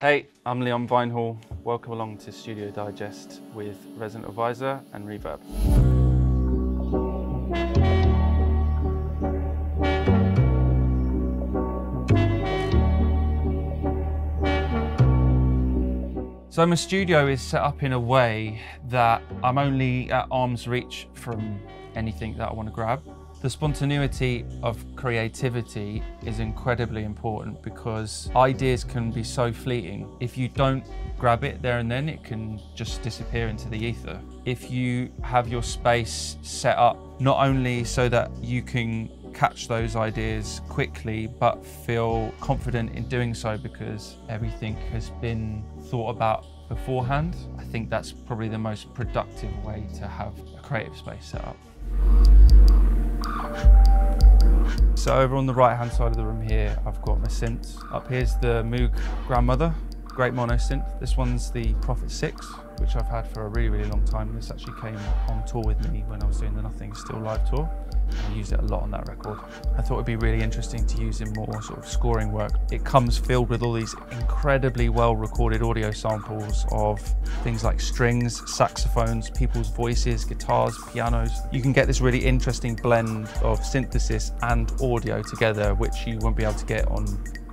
Hey, I'm Leon Vynehall. Welcome along to Studio Digest with Resident Advisor and Reverb. So my studio is set up in a way that I'm only at arm's reach from anything that I want to grab. The spontaneity of creativity is incredibly important because ideas can be so fleeting. If you don't grab it there and then, it can just disappear into the ether. If you have your space set up not only so that you can catch those ideas quickly, but feel confident in doing so because everything has been thought about beforehand, I think that's probably the most productive way to have a creative space set up. So over on the right hand side of the room here, I've got my synths. Up here's the Moog Grandmother, great mono synth. This one's the Prophet 6, which I've had for a really long time. This actually came on tour with me when I was doing the Nothing Still live tour. I used it a lot on that record. I thought it'd be really interesting to use in more sort of scoring work. It comes filled with all these incredibly well recorded audio samples of things like strings, saxophones, people's voices, guitars, pianos. You can get this really interesting blend of synthesis and audio together, which you won't be able to get on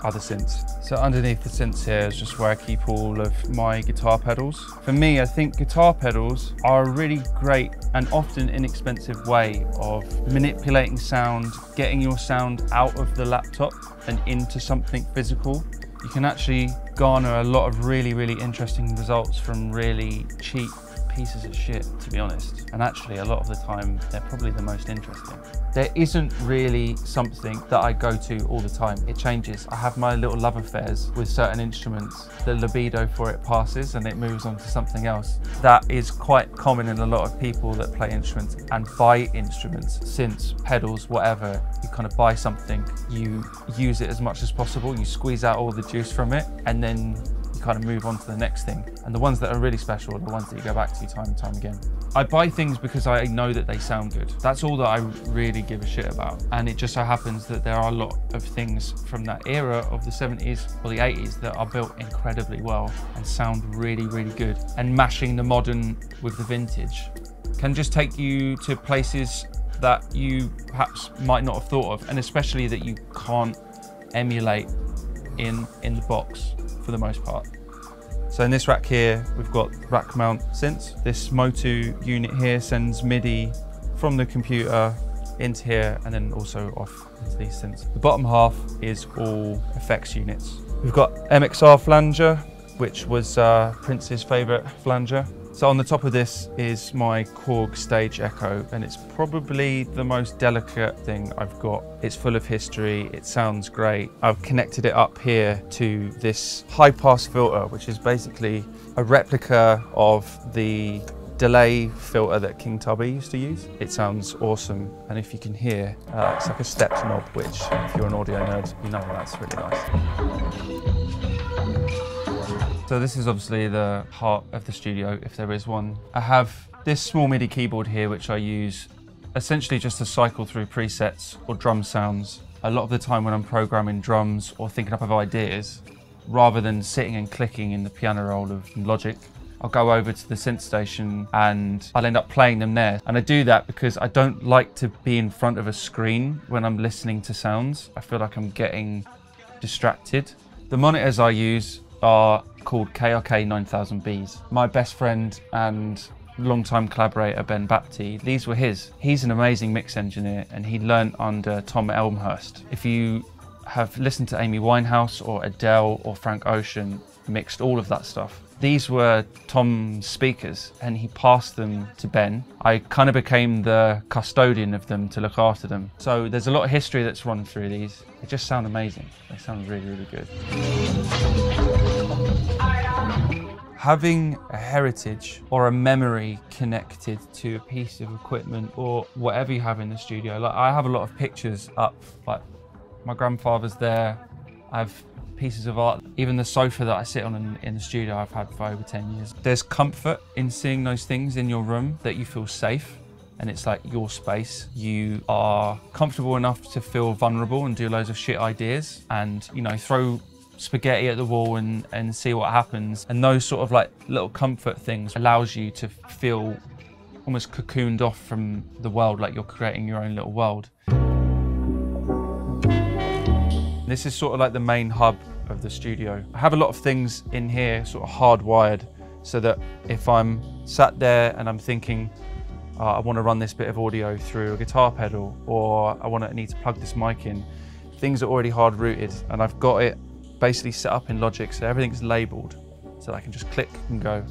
other synths. So underneath the synths here is just where I keep all of my guitar pedals. For me, I think guitar pedals are a really great and often inexpensive way of manipulating sound, getting your sound out of the laptop and into something physical. You can actually garner a lot of really interesting results from really cheap pieces of shit, to be honest. And actually, a lot of the time, they're probably the most interesting. There isn't really something that I go to all the time. It changes. I have my little love affairs with certain instruments. The libido for it passes and it moves on to something else. That is quite common in a lot of people that play instruments and buy instruments, synths, pedals, whatever. You kind of buy something, you use it as much as possible, you squeeze out all the juice from it, and then kind of move on to the next thing. And the ones that are really special are the ones that you go back to time and time again. I buy things because I know that they sound good. That's all that I really give a shit about. And it just so happens that there are a lot of things from that era of the 70s or the 80s that are built incredibly well and sound really good. And mashing the modern with the vintage can just take you to places that you perhaps might not have thought of, and especially that you can't emulate in the box for the most part. So in this rack here, we've got rack mount synths. This Motu unit here sends MIDI from the computer into here and then also off into these synths. The bottom half is all effects units. We've got MXR flanger, which was Prince's favorite flanger. So on the top of this is my Korg Stage Echo, and it's probably the most delicate thing I've got. It's full of history, it sounds great. I've connected it up here to this high pass filter, which is basically a replica of the delay filter that King Tubby used to use. It sounds awesome, and if you can hear, it's like a stepped knob, which if you're an audio nerd, you know that's really nice. So this is obviously the heart of the studio, if there is one. I have this small MIDI keyboard here, which I use essentially just to cycle through presets or drum sounds. A lot of the time when I'm programming drums or thinking up of ideas, rather than sitting and clicking in the piano roll of Logic, I'll go over to the synth station and I'll end up playing them there. And I do that because I don't like to be in front of a screen when I'm listening to sounds. I feel like I'm getting distracted. The monitors I use are called KRK 9000Bs. My best friend and longtime collaborator Ben Bapty, these were his. He's an amazing mix engineer and he learnt under Tom Elmhurst. If you have listened to Amy Winehouse or Adele or Frank Ocean, mixed all of that stuff. These were Tom's speakers and he passed them to Ben. I kind of became the custodian of them to look after them. So there's a lot of history that's run through these. They just sound amazing. They sound really good. Having a heritage or a memory connected to a piece of equipment or whatever you have in the studio. Like I have a lot of pictures up, like my grandfather's there. I have pieces of art. Even the sofa that I sit on in the studio I've had for over 10 years. There's comfort in seeing those things in your room that you feel safe and it's like your space. You are comfortable enough to feel vulnerable and do loads of shit ideas and, you know, throw spaghetti at the wall and see what happens. And those sort of like little comfort things allows you to feel almost cocooned off from the world, like you're creating your own little world. This is sort of like the main hub of the studio. I have a lot of things in here sort of hardwired so that if I'm sat there and I'm thinking, I want to run this bit of audio through a guitar pedal, or I need to plug this mic in, things are already hard rooted, and I've got it basically set up in Logic so everything's labeled, so I can just click and go,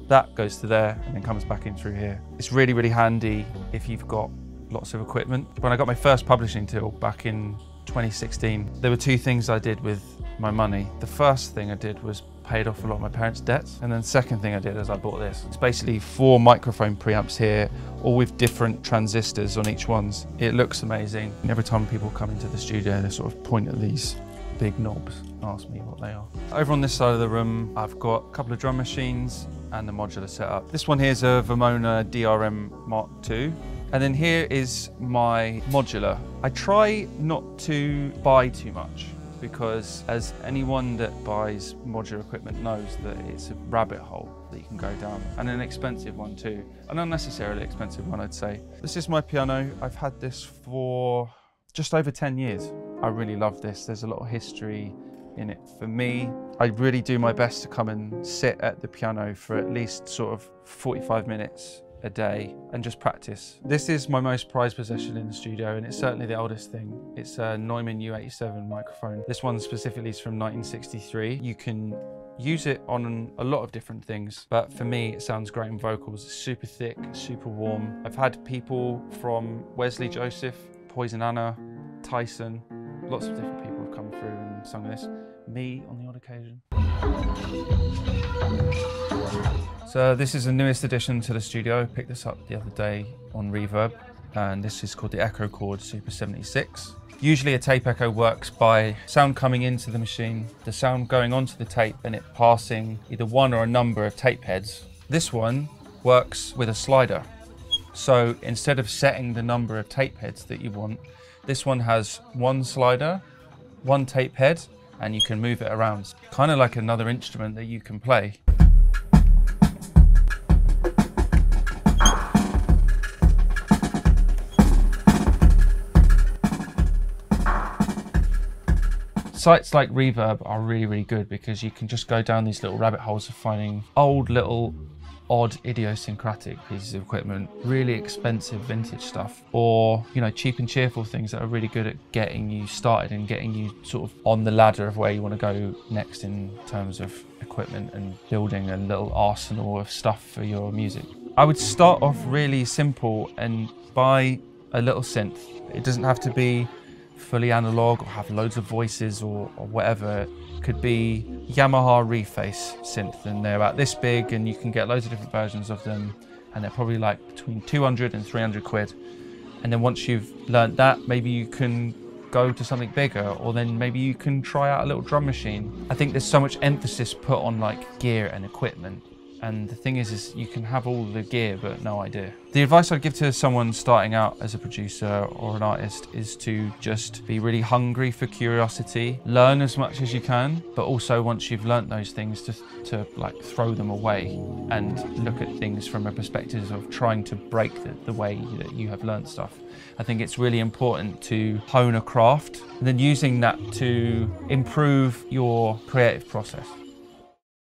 that goes to there and then comes back in through here. It's really, really handy if you've got lots of equipment. When I got my first publishing tool back in 2016, there were two things I did with my money. The first thing I did was paid off a lot of my parents' debts, and then the second thing I did is I bought this. It's basically 4 microphone preamps here, all with different transistors on each ones. It looks amazing. And every time people come into the studio, they sort of point at these big knobs and ask me what they are. Over on this side of the room, I've got a couple of drum machines and the modular setup. This one here is a Vermona DRM Mark II. And then here is my modular. I try not to buy too much, because as anyone that buys modular equipment knows, that it's a rabbit hole that you can go down, and an expensive one too. An unnecessarily expensive one, I'd say. This is my piano. I've had this for just over 10 years. I really love this. There's a lot of history in it for me. I really do my best to come and sit at the piano for at least sort of 45 minutes a day and just practice. This is my most prized possession in the studio, and it's certainly the oldest thing. It's a Neumann U87 microphone. This one specifically is from 1963. You can use it on a lot of different things, but for me it sounds great in vocals. It's super thick, super warm. I've had people from Wesley Joseph, Poison Anna, Tyson, lots of different people have come through and sung this. Me on the odd occasion. So this is the newest addition to the studio. I picked this up the other day on Reverb, and this is called the Echo Chord Super 76. Usually a tape echo works by sound coming into the machine, the sound going onto the tape, and it passing either one or a number of tape heads. This one works with a slider. So instead of setting the number of tape heads that you want, this one has one slider, one tape head, and you can move it around. Kind of like another instrument that you can play. Sites like Reverb are really, really good because you can just go down these little rabbit holes of finding old little odd idiosyncratic pieces of equipment, really expensive vintage stuff, or cheap and cheerful things that are really good at getting you started and getting you sort of on the ladder of where you want to go next in terms of equipment and building a little arsenal of stuff for your music. I would start off really simple and buy a little synth. It doesn't have to be fully analog or have loads of voices or whatever. It could be Yamaha Reface synth, and they're about this big, and you can get loads of different versions of them, and they're probably like between 200 and 300 quid. And then once you've learnt that, maybe you can go to something bigger, or then maybe you can try out a little drum machine. I think there's so much emphasis put on like gear and equipment, and the thing is you can have all the gear but no idea. The advice I'd give to someone starting out as a producer or an artist is to just be really hungry for curiosity, learn as much as you can, but also once you've learnt those things to like throw them away and look at things from a perspective of trying to break the way that you have learnt stuff. I think it's really important to hone a craft and then using that to improve your creative process.